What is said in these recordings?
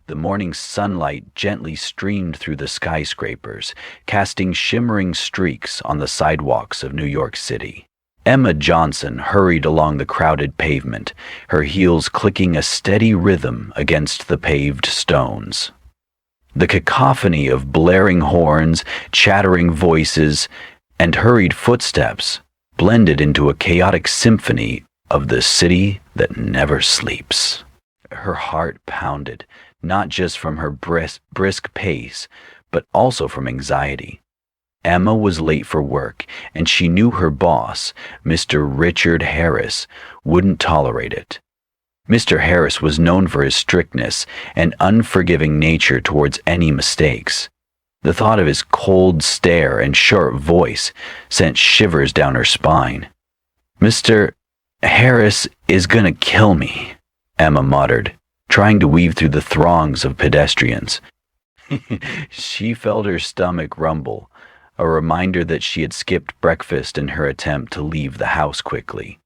The morning sunlight gently streamed through the skyscrapers, casting shimmering streaks on the sidewalks of New York City. Emma Johnson hurried along the crowded pavement, her heels clicking a steady rhythm against the paved stones. The cacophony of blaring horns, chattering voices, and hurried footsteps blended into a chaotic symphony of the city that never sleeps. Her heart pounded, not just from her brisk pace, but also from anxiety. Emma was late for work, and she knew her boss, Mr. Richard Harris, wouldn't tolerate it. Mr. Harris was known for his strictness and unforgiving nature towards any mistakes. The thought of his cold stare and sharp voice sent shivers down her spine. "Mr. Harris is gonna kill me," Emma muttered, trying to weave through the throngs of pedestrians. She felt her stomach rumble, a reminder that she had skipped breakfast in her attempt to leave the house quickly.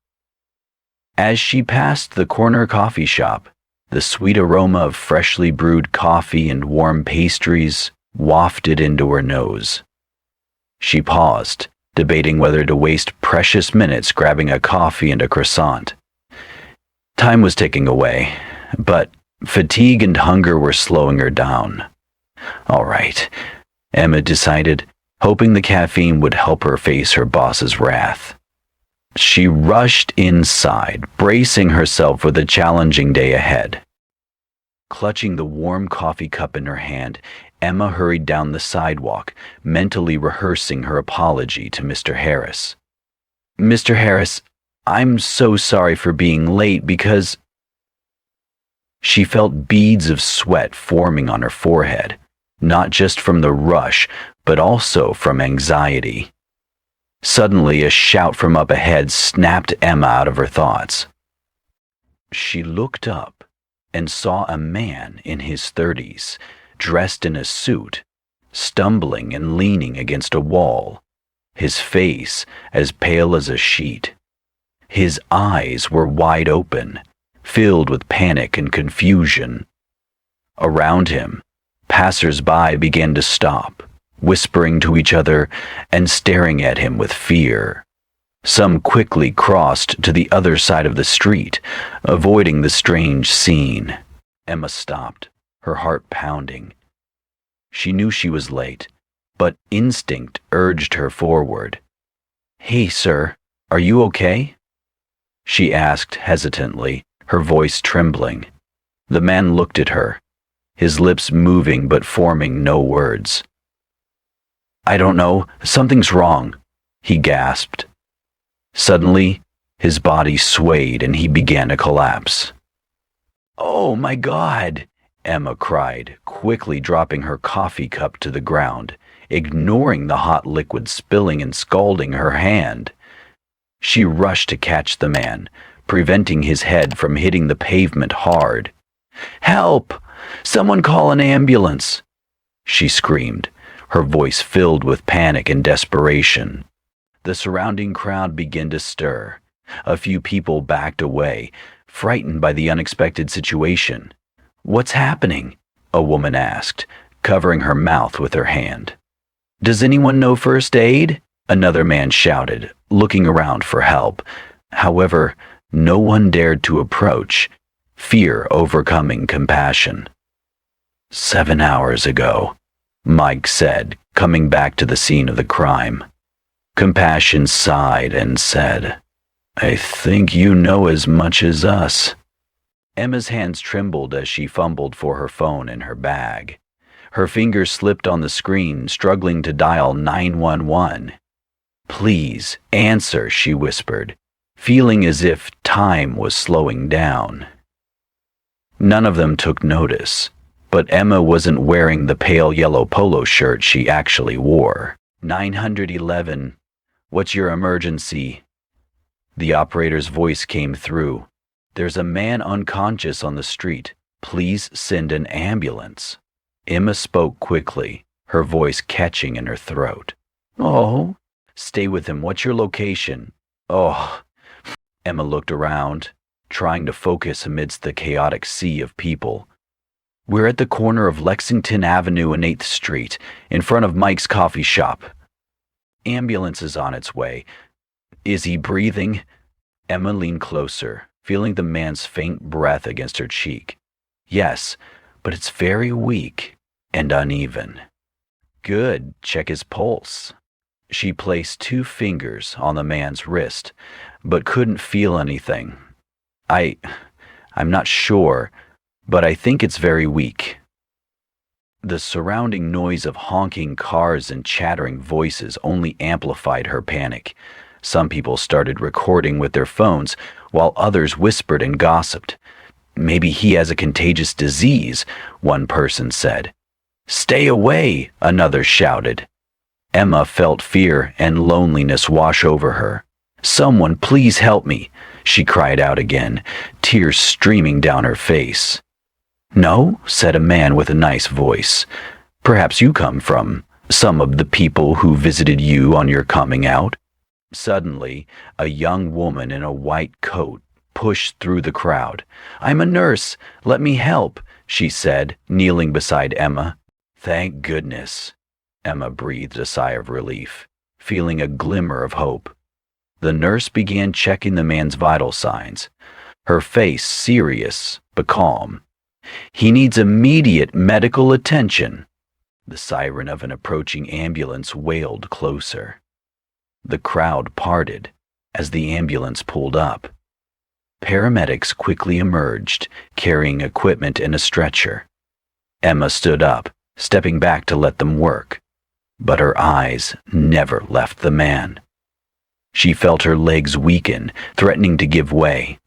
As she passed the corner coffee shop, the sweet aroma of freshly brewed coffee and warm pastries wafted into her nose. She paused, debating whether to waste precious minutes grabbing a coffee and a croissant. Time was ticking away, but fatigue and hunger were slowing her down. All right, Emma decided, hoping the caffeine would help her face her boss's wrath. She rushed inside, bracing herself for the challenging day ahead. Clutching the warm coffee cup in her hand, Emma hurried down the sidewalk, mentally rehearsing her apology to Mr. Harris. "Mr. Harris, I'm so sorry for being late because—" She felt beads of sweat forming on her forehead, not just from the rush, but also from anxiety. Suddenly, a shout from up ahead snapped Emma out of her thoughts. She looked up and saw a man in his 30s, dressed in a suit, stumbling and leaning against a wall, his face as pale as a sheet. His eyes were wide open, filled with panic and confusion. Around him, passers-by began to stop, whispering to each other and staring at him with fear. Some quickly crossed to the other side of the street, avoiding the strange scene. Emma stopped, her heart pounding. She knew she was late, but instinct urged her forward. "Hey, sir, are you okay?" she asked hesitantly, her voice trembling. The man looked at her, his lips moving but forming no words. "I don't know, something's wrong," he gasped. Suddenly, his body swayed and he began to collapse. "Oh my God!" Emma cried, quickly dropping her coffee cup to the ground, ignoring the hot liquid spilling and scalding her hand. She rushed to catch the man, preventing his head from hitting the pavement hard. "Help! Someone call an ambulance!" she screamed, her voice filled with panic and desperation. The surrounding crowd began to stir. A few people backed away, frightened by the unexpected situation. "What's happening?" a woman asked, covering her mouth with her hand. "Does anyone know first aid?" another man shouted, looking around for help. However, no one dared to approach, fear overcoming compassion. "7 hours ago," Mike said, coming back to the scene of the crime. Compassion sighed and said, "I think you know as much as us." Emma's hands trembled as she fumbled for her phone in her bag. Her fingers slipped on the screen, struggling to dial 911. "Please, answer," she whispered, feeling as if time was slowing down. None of them took notice, but Emma wasn't wearing the pale yellow polo shirt she actually wore. 911, what's your emergency?" The operator's voice came through. "There's a man unconscious on the street. Please send an ambulance." Emma spoke quickly, her voice catching in her throat. "Oh, stay with him. What's your location?" "Oh." Emma looked around, trying to focus amidst the chaotic sea of people. We're at the corner of Lexington Avenue and 8th Street, in front of Mike's coffee shop. Ambulance is on its way. Is he breathing? Emma leaned closer, feeling the man's faint breath against her cheek. Yes, but it's very weak and uneven. Good, check his pulse. She placed 2 fingers on the man's wrist, but couldn't feel anything. I'm not sure, but I think it's very weak. The surrounding noise of honking cars and chattering voices only amplified her panic. Some people started recording with their phones, while others whispered and gossiped. Maybe he has a contagious disease, one person said. Stay away, another shouted. Emma felt fear and loneliness wash over her. Someone please help me, she cried out again, tears streaming down her face. No, said a man with a nice voice. Perhaps you come from some of the people who visited you on your coming out. Suddenly, a young woman in a white coat pushed through the crowd. I'm a nurse. Let me help, she said, kneeling beside Emma. Thank goodness. Emma breathed a sigh of relief, feeling a glimmer of hope. The nurse began checking the man's vital signs, her face serious but calm. He needs immediate medical attention. The siren of an approaching ambulance wailed closer. The crowd parted as the ambulance pulled up. Paramedics quickly emerged, carrying equipment and a stretcher. Emma stood up, stepping back to let them work, but her eyes never left the man. She felt her legs weaken, threatening to give way.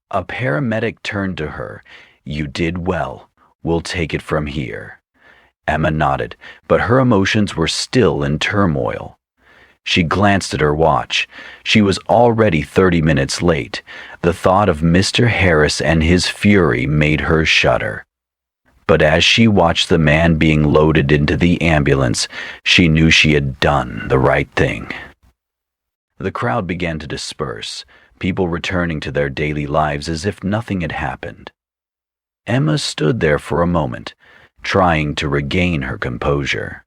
A paramedic turned to her. You did well. We'll take it from here. Emma nodded, but her emotions were still in turmoil. She glanced at her watch. She was already 30 minutes late. The thought of Mr. Harris and his fury made her shudder. But as she watched the man being loaded into the ambulance, she knew she had done the right thing. The crowd began to disperse, people returning to their daily lives as if nothing had happened. Emma stood there for a moment, trying to regain her composure.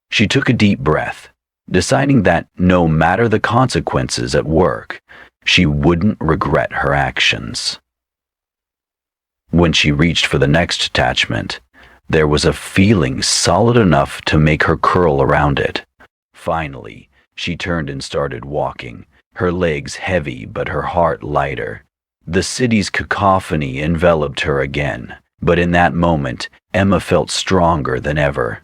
She took a deep breath, deciding that no matter the consequences at work, she wouldn't regret her actions. When she reached for the next attachment, there was a feeling solid enough to make her curl around it. Finally, she turned and started walking, her legs heavy but her heart lighter. The city's cacophony enveloped her again, but in that moment, Emma felt stronger than ever.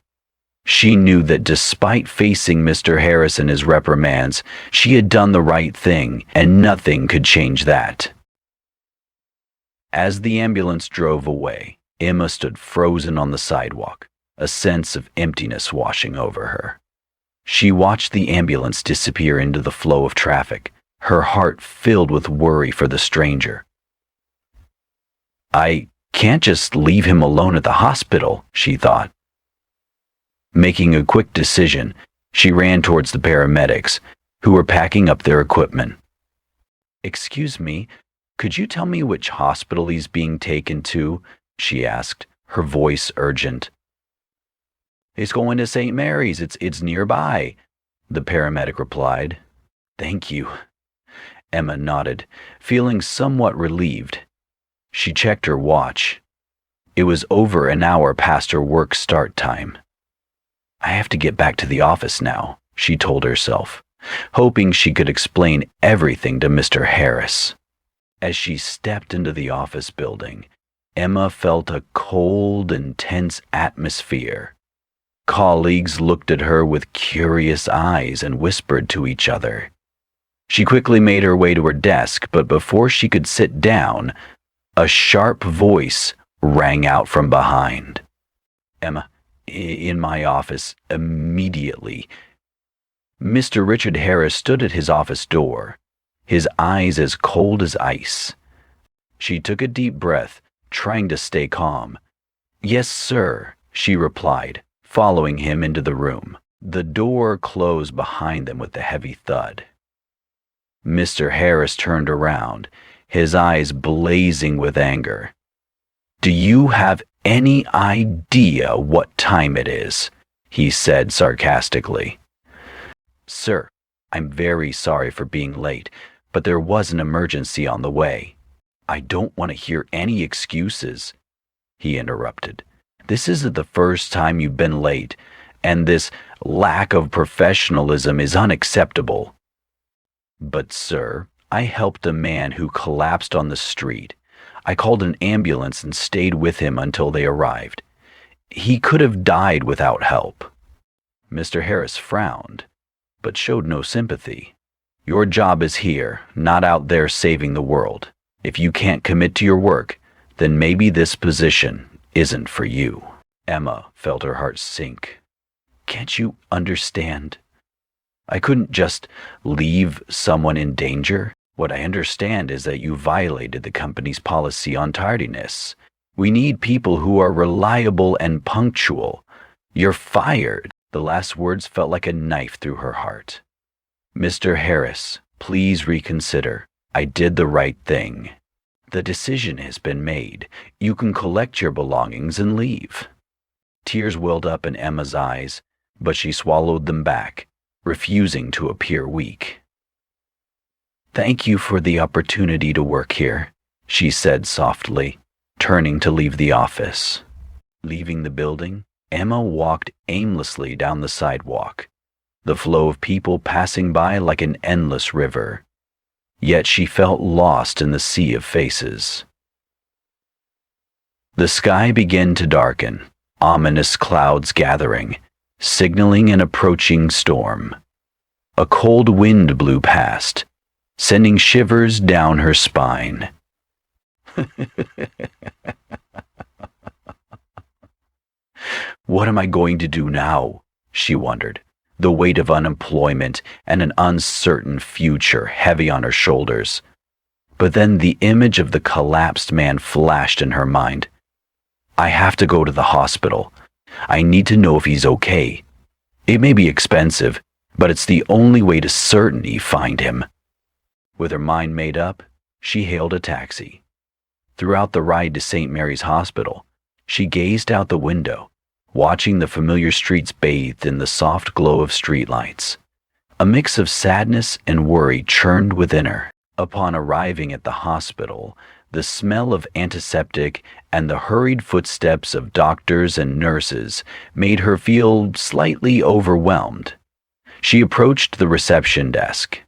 She knew that despite facing Mr. Harris and his reprimands, she had done the right thing, and nothing could change that. As the ambulance drove away, Emma stood frozen on the sidewalk, a sense of emptiness washing over her. She watched the ambulance disappear into the flow of traffic, her heart filled with worry for the stranger. I can't just leave him alone at the hospital, she thought. Making a quick decision, she ran towards the paramedics, who were packing up their equipment. Excuse me, could you tell me which hospital he's being taken to? She asked, her voice urgent. He's going to St. Mary's, it's nearby, the paramedic replied. Thank you. Emma nodded, feeling somewhat relieved. She checked her watch. It was over an hour past her work start time. I have to get back to the office now, she told herself, hoping she could explain everything to Mr. Harris. As she stepped into the office building, Emma felt a cold and tense atmosphere. Colleagues looked at her with curious eyes and whispered to each other. She quickly made her way to her desk, but before she could sit down, a sharp voice rang out from behind. Emma, in my office, immediately. Mr. Richard Harris stood at his office door, his eyes as cold as ice. She took a deep breath, trying to stay calm. Yes, sir, she replied, following him into the room. The door closed behind them with a heavy thud. Mr. Harris turned around, his eyes blazing with anger. Do you have any idea what time it is?" he said sarcastically. "Sir, I'm very sorry for being late, but there was an emergency on the way." "I don't want to hear any excuses," he interrupted. "This isn't the first time you've been late, and this lack of professionalism is unacceptable." "But sir, I helped a man who collapsed on the street. I called an ambulance and stayed with him until they arrived. He could have died without help." Mr. Harris frowned, but showed no sympathy. "Your job is here, not out there saving the world. If you can't commit to your work, then maybe this position isn't for you." Emma felt her heart sink. "Can't you understand? I couldn't just leave someone in danger. What I understand is that you violated the company's policy on tardiness. We need people who are reliable and punctual. You're fired." The last words felt like a knife through her heart. "Mr. Harris, please reconsider. I did the right thing. The decision has been made. You can collect your belongings and leave." Tears welled up in Emma's eyes, but she swallowed them back, refusing to appear weak. "Thank you for the opportunity to work here," she said softly, turning to leave the office. Leaving the building, Emma walked aimlessly down the sidewalk, the flow of people passing by like an endless river. Yet she felt lost in the sea of faces. The sky began to darken, ominous clouds gathering, signaling an approaching storm. A cold wind blew past, sending shivers down her spine. "What am I going to do now?" she wondered, the weight of unemployment and an uncertain future heavy on her shoulders. But then the image of the collapsed man flashed in her mind. "I have to go to the hospital. I need to know if he's okay. It may be expensive, but it's the only way to certainly find him." With her mind made up, she hailed a taxi. Throughout the ride to St. Mary's Hospital, she gazed out the window, watching the familiar streets bathed in the soft glow of streetlights. A mix of sadness and worry churned within her. Upon arriving at the hospital, the smell of antiseptic and the hurried footsteps of doctors and nurses made her feel slightly overwhelmed. She approached the reception desk.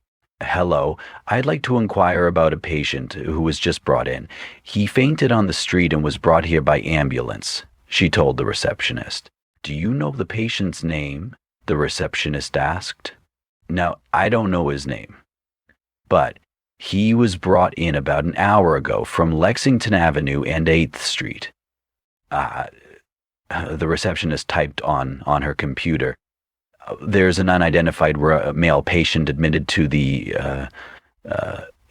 "Hello, I'd like to inquire about a patient who was just brought in. He fainted on the street and was brought here by ambulance," she told the receptionist. "Do you know the patient's name?" the receptionist asked. "Now, I don't know his name, but he was brought in about an hour ago from Lexington Avenue and 8th Street. The receptionist typed on her computer. "There's an unidentified male patient admitted to the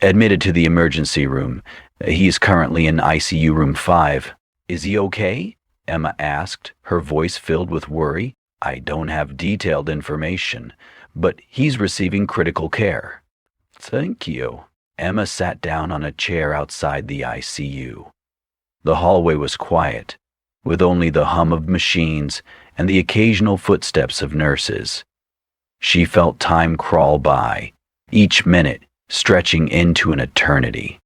emergency room. He's currently in ICU room 5. "Is he okay?" Emma asked, her voice filled with worry. "I don't have detailed information, but he's receiving critical care." "Thank you." Emma sat down on a chair outside the ICU. The hallway was quiet, with only the hum of machines and the occasional footsteps of nurses. She felt time crawl by, each minute stretching into an eternity.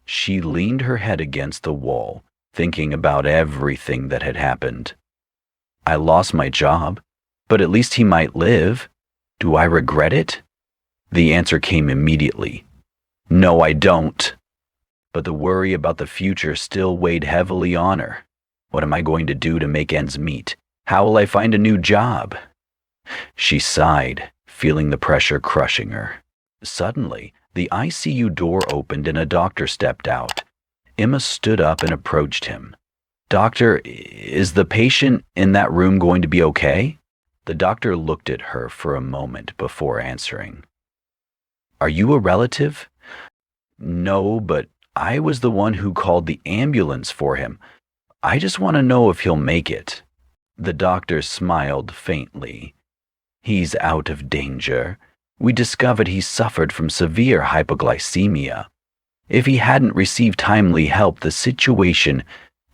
She leaned her head against the wall, thinking about everything that had happened. "I lost my job, but at least he might live. Do I regret it?" The answer came immediately. "No, I don't." But the worry about the future still weighed heavily on her. What am I going to do to make ends meet? How will I find a new job? She sighed, feeling the pressure crushing her. Suddenly, the ICU door opened and a doctor stepped out. Emma stood up and approached him. "Doctor, is the patient in that room going to be okay?" The doctor looked at her for a moment before answering. "Are you a relative?" "No, but I was the one who called the ambulance for him. I just want to know if he'll make it." The doctor smiled faintly. "He's out of danger. We discovered he suffered from severe hypoglycemia. If he hadn't received timely help, the situation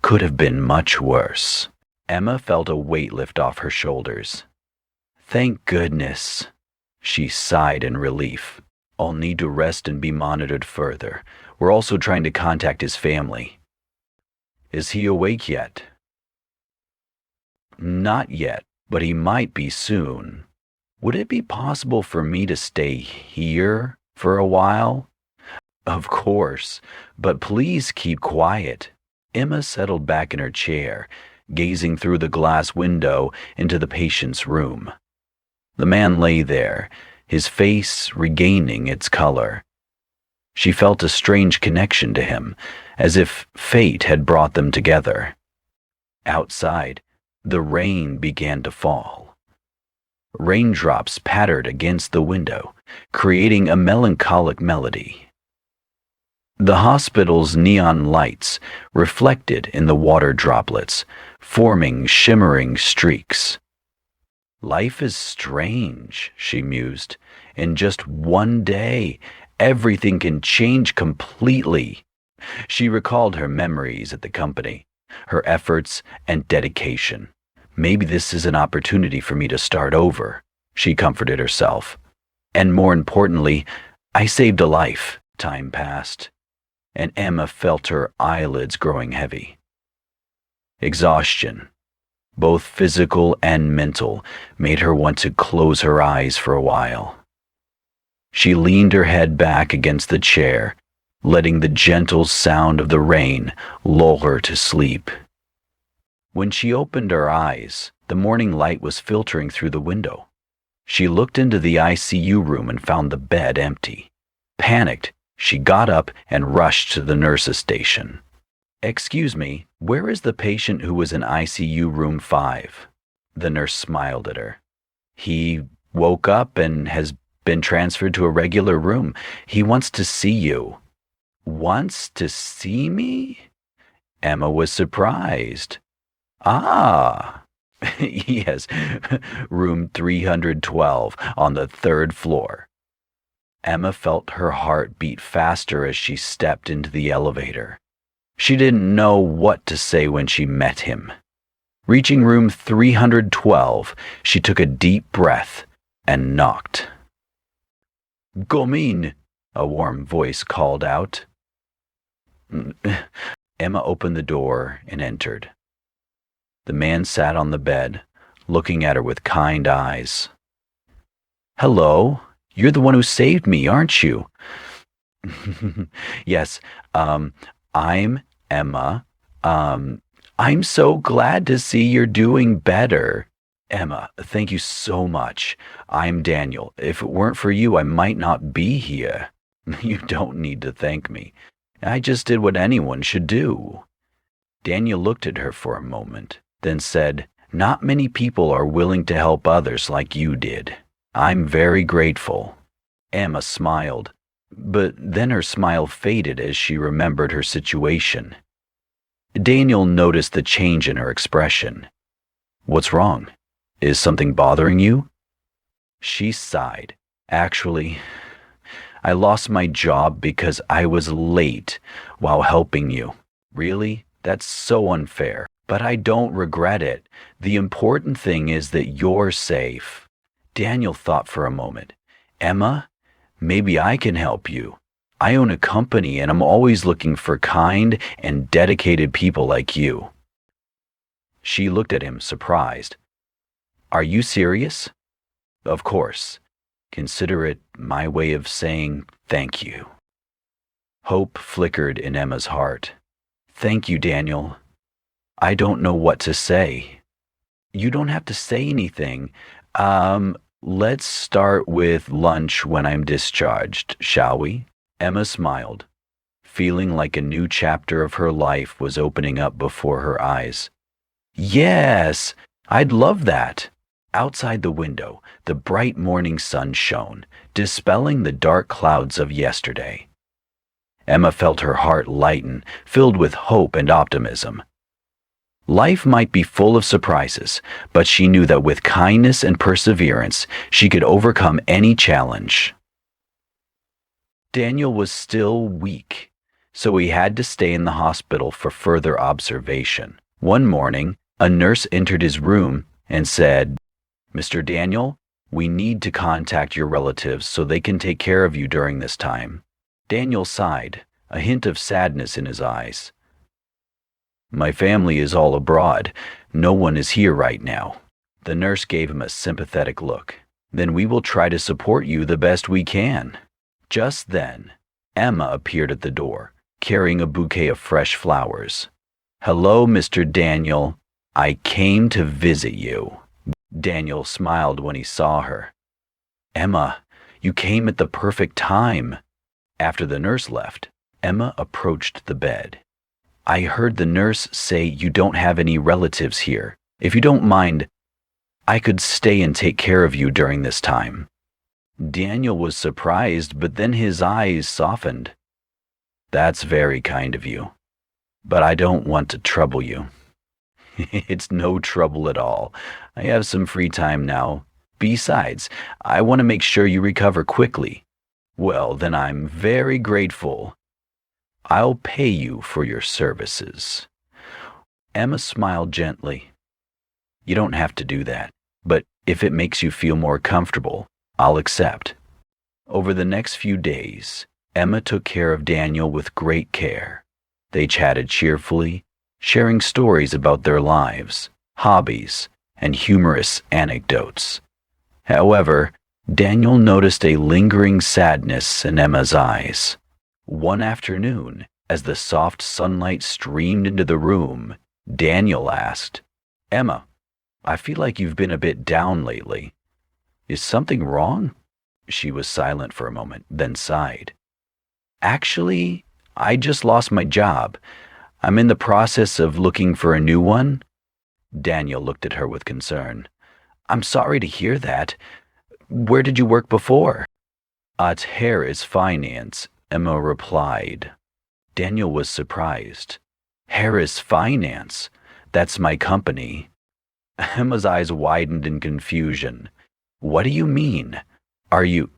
could have been much worse. Emma felt a weight lift off her shoulders. Thank goodness. She sighed in relief. I'll need to rest and be monitored further. We're also trying to contact his family. Is he awake yet? Not yet, but he might be soon. Would it be possible for me to stay here for a while? Of course, but please keep quiet. Emma settled back in her chair, gazing through the glass window into the patient's room. The man lay there, his face regaining its color. She felt a strange connection to him, as if fate had brought them together. Outside, the rain began to fall. Raindrops pattered against the window, creating a melancholic melody. The hospital's neon lights reflected in the water droplets, forming shimmering streaks. Life is strange, she mused. In just one day, everything can change completely. She recalled her memories at the company, her efforts and dedication. Maybe this is an opportunity for me to start over, she comforted herself. And more importantly, I saved a life. Time passed, and Emma felt her eyelids growing heavy. Exhaustion, both physical and mental, made her want to close her eyes for a while. She leaned her head back against the chair, letting the gentle sound of the rain lull her to sleep. When she opened her eyes, the morning light was filtering through the window. She looked into the ICU room and found the bed empty. Panicked, she got up and rushed to the nurse's station. Excuse me, where is the patient who was in ICU room 5? The nurse smiled at her. He woke up and has been transferred to a regular room. He wants to see you. Wants to see me? Emma was surprised. Ah, yes, room 312 on the 3rd floor. Emma felt her heart beat faster as she stepped into the elevator. She didn't know what to say when she met him. Reaching room 312, she took a deep breath and knocked. Come in, a warm voice called out. Emma opened the door and entered. The man sat on the bed, looking at her with kind eyes. Hello, you're the one who saved me, aren't you? Yes, I'm Emma. I'm so glad to see you're doing better. Emma, thank you so much. I'm Daniel. If it weren't for you, I might not be here. You don't need to thank me. I just did what anyone should do. Daniel looked at her for a moment, then said, Not many people are willing to help others like you did. I'm very grateful. Emma smiled, but then her smile faded as she remembered her situation. Daniel noticed the change in her expression. What's wrong? Is something bothering you? She sighed. Actually, I lost my job because I was late while helping you. Really? That's so unfair. But I don't regret it. The important thing is that you're safe. Daniel thought for a moment. Emma, maybe I can help you. I own a company and I'm always looking for kind and dedicated people like you. She looked at him, surprised. Are you serious? Of course. Consider it my way of saying thank you. Hope flickered in Emma's heart. Thank you, Daniel. I don't know what to say. You don't have to say anything. Let's start with lunch when I'm discharged, shall we? Emma smiled, feeling like a new chapter of her life was opening up before her eyes. Yes, I'd love that. Outside the window, the bright morning sun shone, dispelling the dark clouds of yesterday. Emma felt her heart lighten, filled with hope and optimism. Life might be full of surprises, but she knew that with kindness and perseverance, she could overcome any challenge. Daniel was still weak, so he had to stay in the hospital for further observation. One morning, a nurse entered his room and said, "Mr. Daniel, we need to contact your relatives so they can take care of you during this time." Daniel sighed, a hint of sadness in his eyes. "My family is all abroad. No one is here right now." The nurse gave him a sympathetic look. "Then we will try to support you the best we can." Just then, Emma appeared at the door, carrying a bouquet of fresh flowers. "Hello, Mr. Daniel. I came to visit you." Daniel smiled when he saw her. "Emma, you came at the perfect time." After the nurse left, Emma approached the bed. "I heard the nurse say you don't have any relatives here. If you don't mind, I could stay and take care of you during this time." Daniel was surprised, but then his eyes softened. "That's very kind of you, but I don't want to trouble you." "It's no trouble at all. I have some free time now. Besides, I want to make sure you recover quickly." "Well, then I'm very grateful. I'll pay you for your services." Emma smiled gently. "You don't have to do that, but if it makes you feel more comfortable, I'll accept." Over the next few days, Emma took care of Daniel with great care. They chatted cheerfully, sharing stories about their lives, hobbies, and humorous anecdotes. However, Daniel noticed a lingering sadness in Emma's eyes. One afternoon, as the soft sunlight streamed into the room, Daniel asked, "Emma, I feel like you've been a bit down lately. Is something wrong?" She was silent for a moment, then sighed. "Actually, I just lost my job. I'm in the process of looking for a new one." Daniel looked at her with concern. "I'm sorry to hear that. Where did you work before?" "At Harris Finance," Emma replied. Daniel was surprised. "Harris Finance? That's my company." Emma's eyes widened in confusion. "What do you mean? Are you—"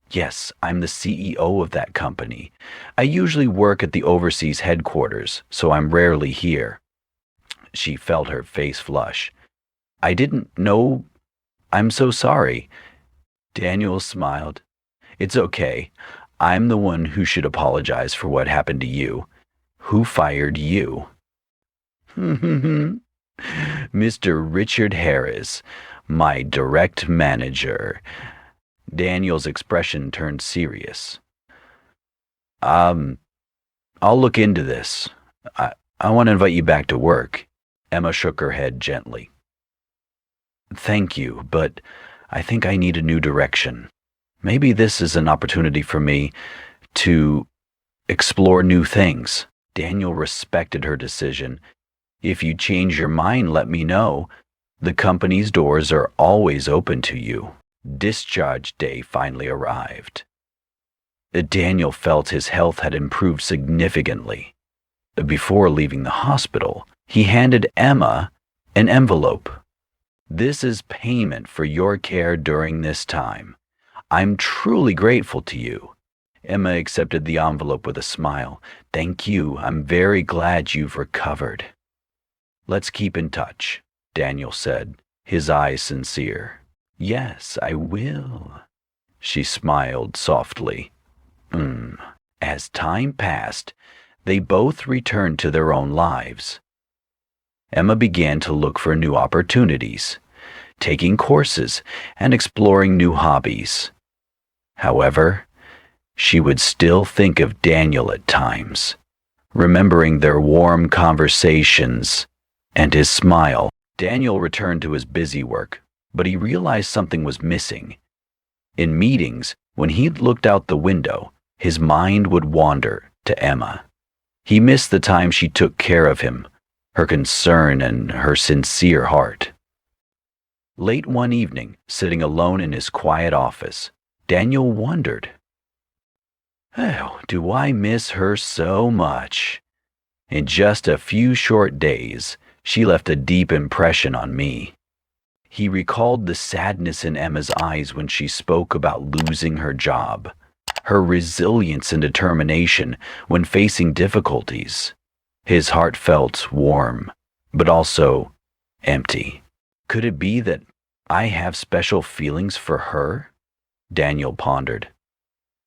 "Yes, I'm the CEO of that company. I usually work at the overseas headquarters, so I'm rarely here." She felt her face flush. "I didn't know. I'm so sorry." Daniel smiled. "It's okay. I'm the one who should apologize for what happened to you. Who fired you?" "Mr. Richard Harris, my direct manager." Daniel's expression turned serious. I'll look into this. I want to invite you back to work." Emma shook her head gently. "Thank you, but I think I need a new direction. Maybe this is an opportunity for me to explore new things." Daniel respected her decision. "If you change your mind, let me know. The company's doors are always open to you." Discharge day finally arrived. Daniel felt his health had improved significantly. Before leaving the hospital, he handed Emma an envelope. "This is payment for your care during this time. I'm truly grateful to you." Emma accepted the envelope with a smile. "Thank you. I'm very glad you've recovered." "Let's keep in touch," Daniel said, his eyes sincere. "Yes, I will." She smiled softly. As time passed, they both returned to their own lives. Emma began to look for new opportunities, taking courses and exploring new hobbies. However, she would still think of Daniel at times, remembering their warm conversations and his smile. Daniel returned to his busy work, but he realized something was missing. In meetings, when he looked out the window, his mind would wander to Emma. He missed the time she took care of him, her concern and her sincere heart. Late one evening, sitting alone in his quiet office, Daniel wondered, "Oh, do I miss her so much?" In just a few short days, she left a deep impression on me. He recalled the sadness in Emma's eyes when she spoke about losing her job, her resilience and determination when facing difficulties. His heart felt warm, but also empty. Could it be that I have special feelings for her? Daniel pondered.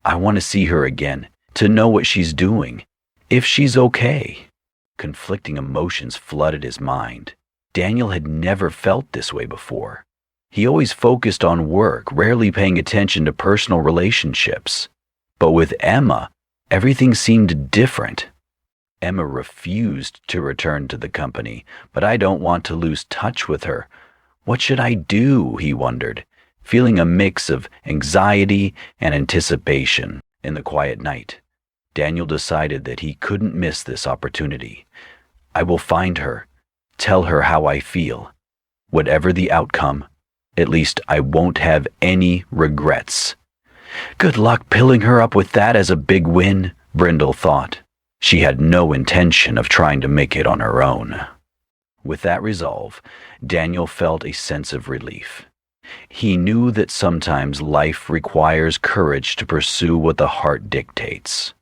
I want to see her again, to know what she's doing, if she's okay. Conflicting emotions flooded his mind. Daniel had never felt this way before. He always focused on work, rarely paying attention to personal relationships. But with Emma, everything seemed different. Emma refused to return to the company, but I don't want to lose touch with her. What should I do? He wondered, feeling a mix of anxiety and anticipation. In the quiet night, Daniel decided that he couldn't miss this opportunity. I will find her, tell her how I feel. Whatever the outcome, at least I won't have any regrets. Good luck pilling her up with that as a big win, Brindle thought. She had no intention of trying to make it on her own. With that resolve, Daniel felt a sense of relief. He knew that sometimes life requires courage to pursue what the heart dictates.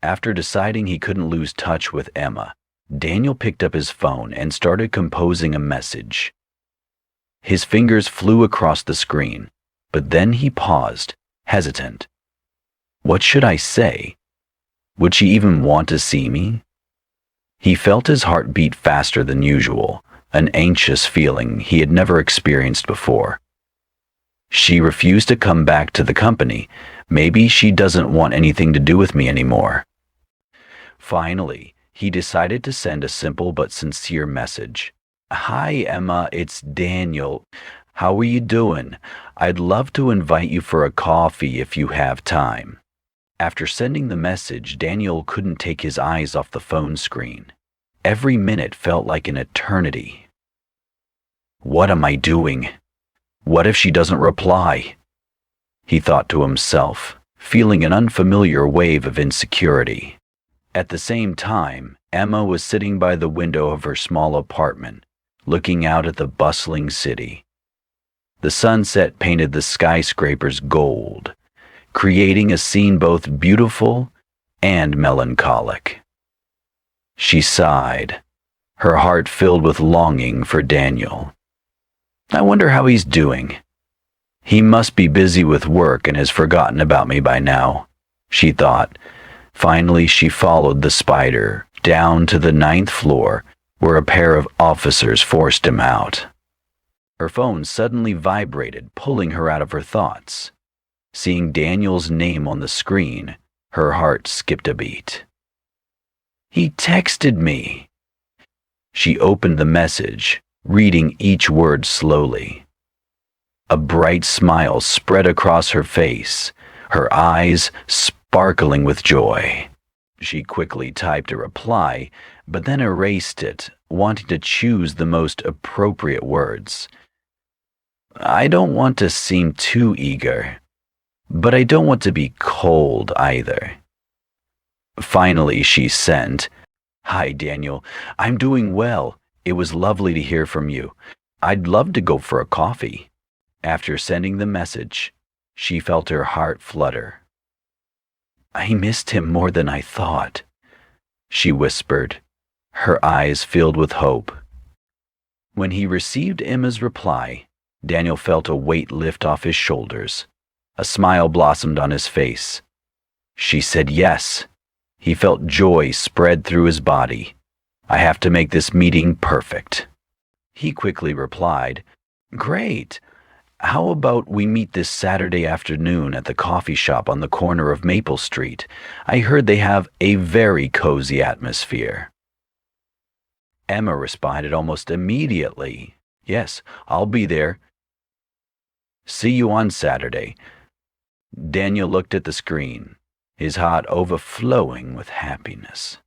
After deciding he couldn't lose touch with Emma, Daniel picked up his phone and started composing a message. His fingers flew across the screen, but then he paused, hesitant. What should I say? Would she even want to see me? He felt his heart beat faster than usual, an anxious feeling he had never experienced before. She refused to come back to the company. Maybe she doesn't want anything to do with me anymore. Finally, he decided to send a simple but sincere message. Hi, Emma, it's Daniel. How are you doing? I'd love to invite you for a coffee if you have time. After sending the message, Daniel couldn't take his eyes off the phone screen. Every minute felt like an eternity. What am I doing? What if she doesn't reply? He thought to himself, feeling an unfamiliar wave of insecurity. At the same time, Emma was sitting by the window of her small apartment, looking out at the bustling city. The sunset painted the skyscrapers gold, creating a scene both beautiful and melancholic. She sighed, her heart filled with longing for Daniel. I wonder how he's doing. He must be busy with work and has forgotten about me by now, she thought. Finally, she followed the spider down to the 9th floor, where a pair of officers forced him out. Her phone suddenly vibrated, pulling her out of her thoughts. Seeing Daniel's name on the screen, her heart skipped a beat. He texted me. She opened the message, reading each word slowly. A bright smile spread across her face, her eyes sparkling with joy. She quickly typed a reply, but then erased it, wanting to choose the most appropriate words. I don't want to seem too eager, but I don't want to be cold either. Finally, she sent, Hi, Daniel. I'm doing well. It was lovely to hear from you. I'd love to go for a coffee. After sending the message, she felt her heart flutter. I missed him more than I thought, she whispered, her eyes filled with hope. When he received Emma's reply, Daniel felt a weight lift off his shoulders. A smile blossomed on his face. She said yes. He felt joy spread through his body. I have to make this meeting perfect. He quickly replied, Great. How about we meet this Saturday afternoon at the coffee shop on the corner of Maple Street? I heard they have a very cozy atmosphere. Emma responded almost immediately. Yes, I'll be there. See you on Saturday. Daniel looked at the screen, his heart overflowing with happiness.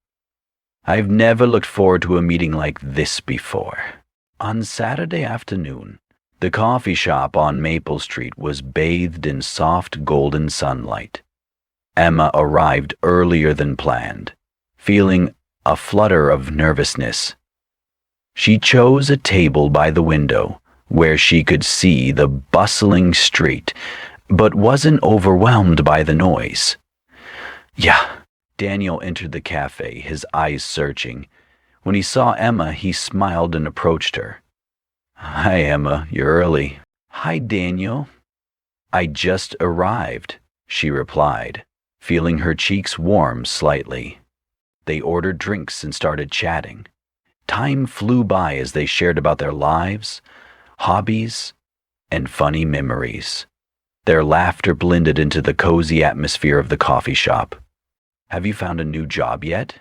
I've never looked forward to a meeting like this before. On Saturday afternoon, the coffee shop on Maple Street was bathed in soft golden sunlight. Emma arrived earlier than planned, feeling a flutter of nervousness. She chose a table by the window, where she could see the bustling street, but wasn't overwhelmed by the noise. Yeah. Daniel entered the cafe, his eyes searching. When he saw Emma, he smiled and approached her. Hi, Emma, you're early. Hi, Daniel. I just arrived, she replied, feeling her cheeks warm slightly. They ordered drinks and started chatting. Time flew by as they shared about their lives, hobbies, and funny memories. Their laughter blended into the cozy atmosphere of the coffee shop. Have you found a new job yet?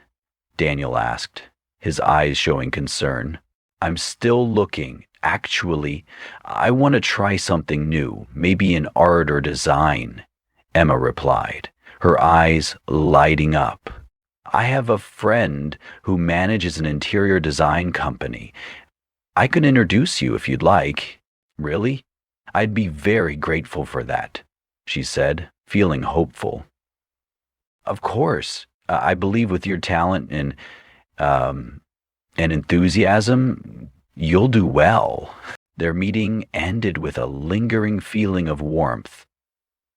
Daniel asked, his eyes showing concern. I'm still looking. Actually, I want to try something new, maybe in art or design, Emma replied, her eyes lighting up. I have a friend who manages an interior design company. I could introduce you if you'd like. Really? I'd be very grateful for that, she said, feeling hopeful. Of course, I believe with your talent and enthusiasm, you'll do well. Their meeting ended with a lingering feeling of warmth.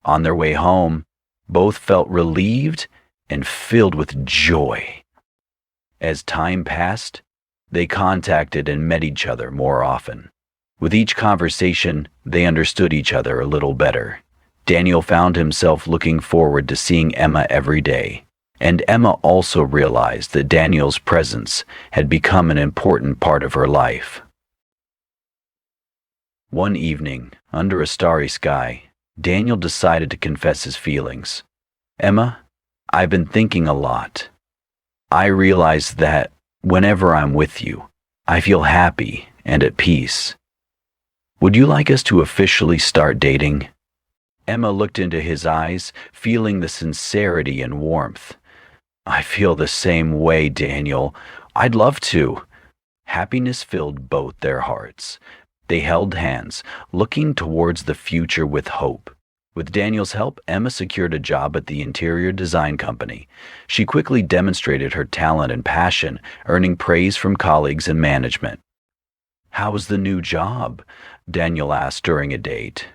On their way home, both felt relieved and filled with joy. As time passed, they contacted and met each other more often. With each conversation, they understood each other a little better. Daniel found himself looking forward to seeing Emma every day, and Emma also realized that Daniel's presence had become an important part of her life. One evening, under a starry sky, Daniel decided to confess his feelings. Emma, I've been thinking a lot. I realize that whenever I'm with you, I feel happy and at peace. Would you like us to officially start dating? Emma looked into his eyes, feeling the sincerity and warmth. I feel the same way, Daniel. I'd love to. Happiness filled both their hearts. They held hands, looking towards the future with hope. With Daniel's help, Emma secured a job at the interior design company. She quickly demonstrated her talent and passion, earning praise from colleagues and management. How's the new job? Daniel asked during a date.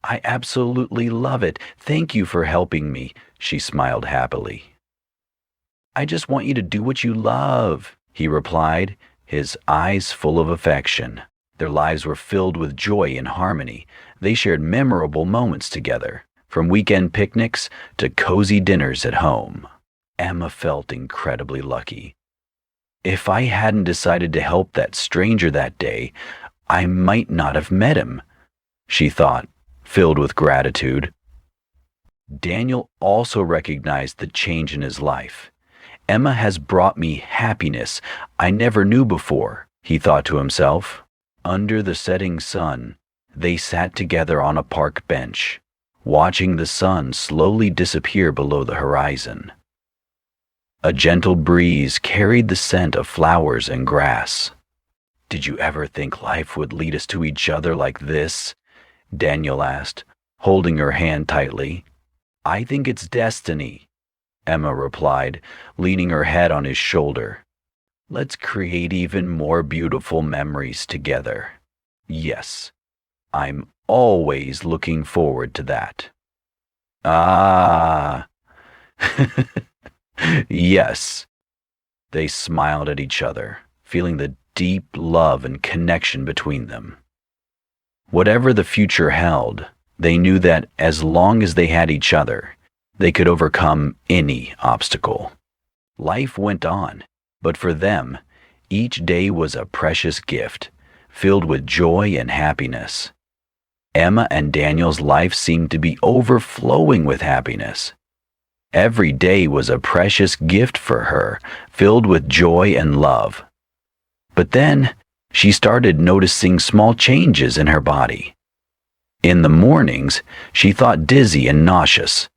I absolutely love it. Thank you for helping me, she smiled happily. I just want you to do what you love, he replied, his eyes full of affection. Their lives were filled with joy and harmony. They shared memorable moments together, from weekend picnics to cozy dinners at home. Emma felt incredibly lucky. If I hadn't decided to help that stranger that day, I might not have met him, she thought, filled with gratitude. Daniel also recognized the change in his life. Emma has brought me happiness I never knew before, he thought to himself. Under the setting sun, they sat together on a park bench, watching the sun slowly disappear below the horizon. A gentle breeze carried the scent of flowers and grass. Did you ever think life would lead us to each other like this? Daniel asked, holding her hand tightly. I think it's destiny, Emma replied, leaning her head on his shoulder. Let's create even more beautiful memories together. Yes, I'm always looking forward to that. Ah, yes. They smiled at each other, feeling the deep love and connection between them. Whatever the future held, they knew that as long as they had each other, they could overcome any obstacle. Life went on, but for them, each day was a precious gift, filled with joy and happiness. Emma and Daniel's life seemed to be overflowing with happiness. Every day was a precious gift for her, filled with joy and love. But then, she started noticing small changes in her body. In the mornings, she felt dizzy and nauseous.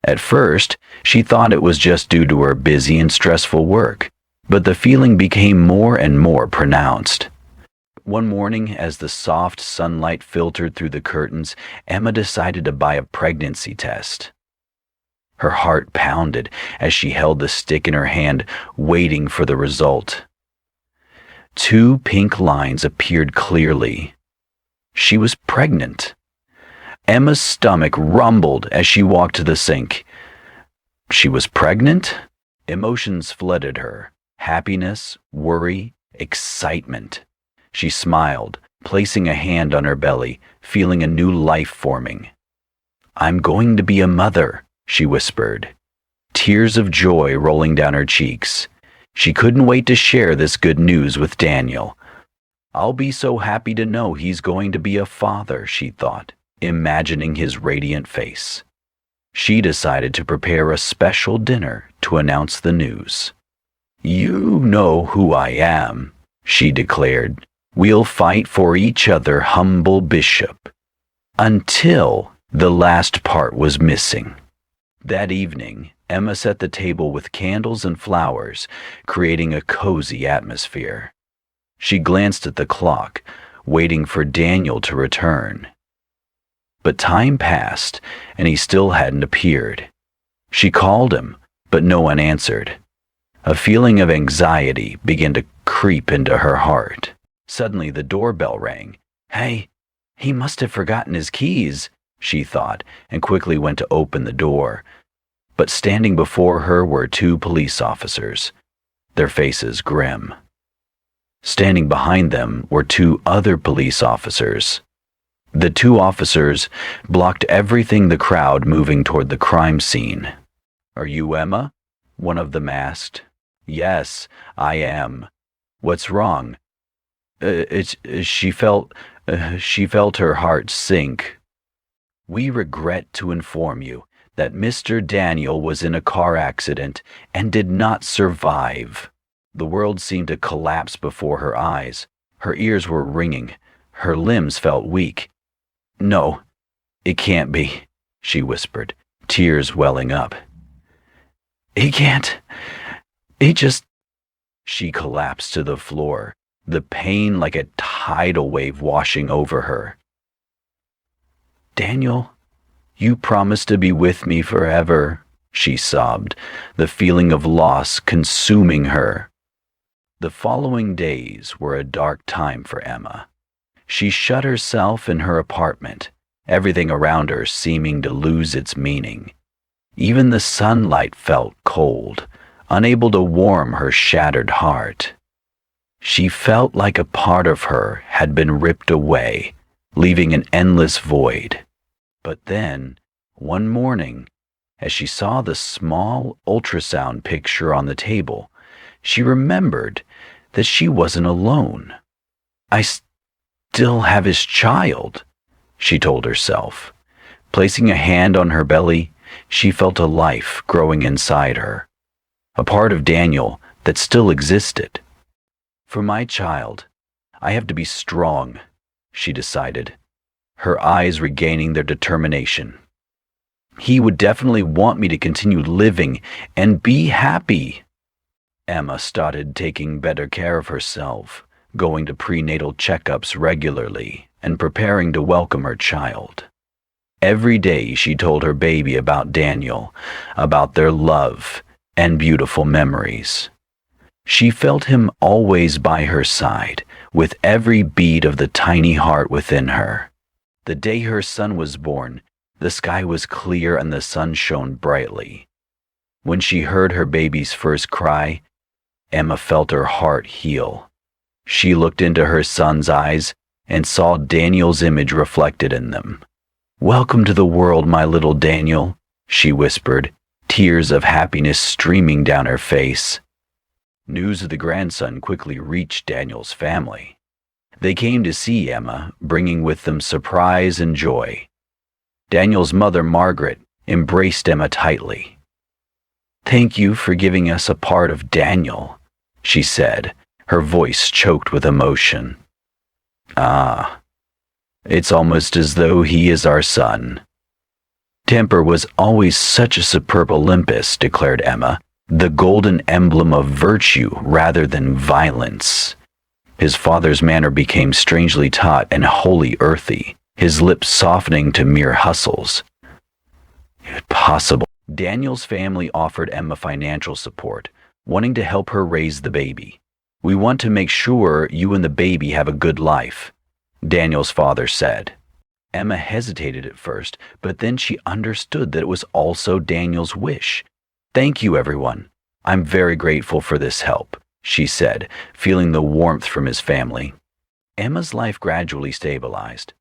At first, she thought it was just due to her busy and stressful work, but the feeling became more and more pronounced. One morning, as the soft sunlight filtered through the curtains, Emma decided to buy a pregnancy test. Her heart pounded as she held the stick in her hand, waiting for the result. 2 pink lines appeared clearly. She was pregnant. Emma's stomach rumbled as she walked to the sink. She was pregnant? Emotions flooded her. Happiness, worry, excitement. She smiled, placing a hand on her belly, feeling a new life forming. "I'm going to be a mother," she whispered, tears of joy rolling down her cheeks. She couldn't wait to share this good news with Daniel. "I'll be so happy to know he's going to be a father," she thought, imagining his radiant face. She decided to prepare a special dinner to announce the news. "You know who I am," she declared. "We'll fight for each other, humble bishop." Until the last part was missing. That evening, Emma set the table with candles and flowers, creating a cozy atmosphere. She glanced at the clock, waiting for Daniel to return. But time passed, and he still hadn't appeared. She called him, but no one answered. A feeling of anxiety began to creep into her heart. Suddenly the doorbell rang. "Hey, he must have forgotten his keys," she thought, and quickly went to open the door. But standing before her were two police officers, their faces grim. Standing behind them were two other police officers. The two officers blocked everything the crowd moving toward the crime scene. "Are you Emma?" one of them asked. "Yes, I am." "What's wrong?" She felt her heart sink. "We regret to inform you that Mr. Daniel was in a car accident and did not survive." The world seemed to collapse before her eyes. Her ears were ringing. Her limbs felt weak. "No, it can't be," she whispered, tears welling up. "He can't. He just—" She collapsed to the floor, the pain like a tidal wave washing over her. "Daniel, you promised to be with me forever," she sobbed, the feeling of loss consuming her. The following days were a dark time for Emma. She shut herself in her apartment, everything around her seeming to lose its meaning. Even the sunlight felt cold, unable to warm her shattered heart. She felt like a part of her had been ripped away, leaving an endless void. But then, one morning, as she saw the small ultrasound picture on the table, she remembered that she wasn't alone. "I still have his child," she told herself. Placing a hand on her belly, she felt a life growing inside her, a part of Daniel that still existed. "For my child, I have to be strong," she decided, her eyes regaining their determination. "He would definitely want me to continue living and be happy." Emma started taking better care of herself, going to prenatal checkups regularly and preparing to welcome her child. Every day she told her baby about Daniel, about their love and beautiful memories. She felt him always by her side, with every beat of the tiny heart within her. The day her son was born, the sky was clear and the sun shone brightly. When she heard her baby's first cry, Emma felt her heart heal. She looked into her son's eyes and saw Daniel's image reflected in them. "Welcome to the world, my little Daniel," she whispered, tears of happiness streaming down her face. News of the grandson quickly reached Daniel's family. They came to see Emma, bringing with them surprise and joy. Daniel's mother, Margaret, embraced Emma tightly. "Thank you for giving us a part of Daniel," she said, her voice choked with emotion. "Ah, it's almost as though he is our son." "Temper was always such a superb Olympus," declared Emma, "the golden emblem of virtue rather than violence." His father's manner became strangely taut and wholly earthy, his lips softening to mere hustles. Possible. Daniel's family offered Emma financial support, wanting to help her raise the baby. "We want to make sure you and the baby have a good life," Daniel's father said. Emma hesitated at first, but then she understood that it was also Daniel's wish. "Thank you, everyone. I'm very grateful for this help," she said, feeling the warmth from his family. Emma's life gradually stabilized.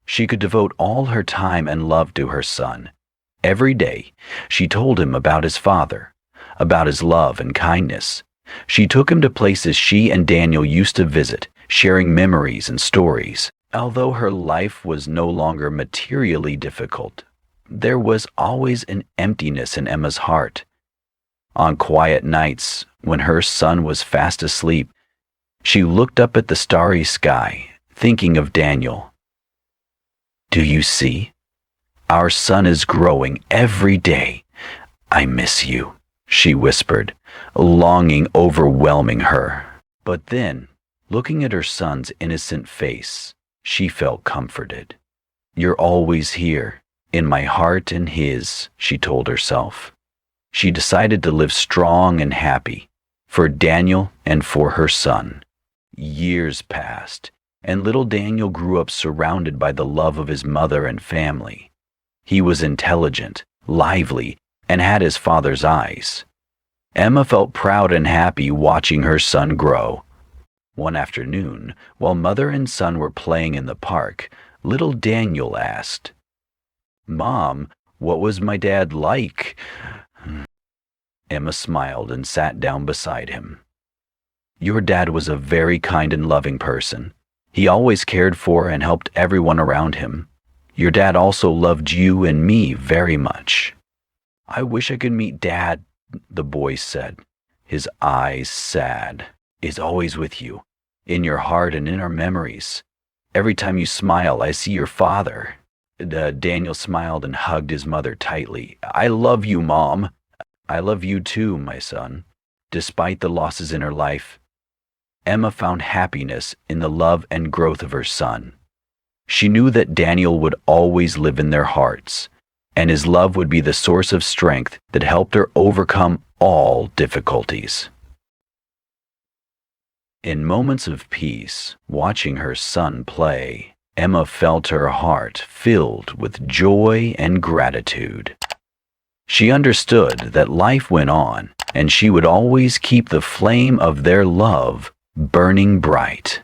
She could devote all her time and love to her son. Every day, she told him about his father, about his love and kindness. She took him to places she and Daniel used to visit, sharing memories and stories. Although her life was no longer materially difficult, there was always an emptiness in Emma's heart. On quiet nights, when her son was fast asleep, she looked up at the starry sky, thinking of Daniel. "Do you see? Our son is growing every day. I miss you," she whispered, longing overwhelming her. But then, looking at her son's innocent face, she felt comforted. "You're always here, in my heart and his," she told herself. She decided to live strong and happy, for Daniel and for her son. Years passed, and little Daniel grew up surrounded by the love of his mother and family. He was intelligent, lively, and had his father's eyes. Emma felt proud and happy watching her son grow. One afternoon, while mother and son were playing in the park, little Daniel asked, "Mom, what was my dad like?" Emma smiled and sat down beside him. "Your dad was a very kind and loving person. He always cared for and helped everyone around him. Your dad also loved you and me very much." "I wish I could meet Dad," the boy said, his eyes sad. "Is always with you, in your heart and in our memories. Every time you smile, I see your father." Daniel smiled and hugged his mother tightly. "I love you, Mom." "I love you too, my son." Despite the losses in her life, Emma found happiness in the love and growth of her son. She knew that Daniel would always live in their hearts, and his love would be the source of strength that helped her overcome all difficulties. In moments of peace, watching her son play, Emma felt her heart filled with joy and gratitude. She understood that life went on, and she would always keep the flame of their love burning bright.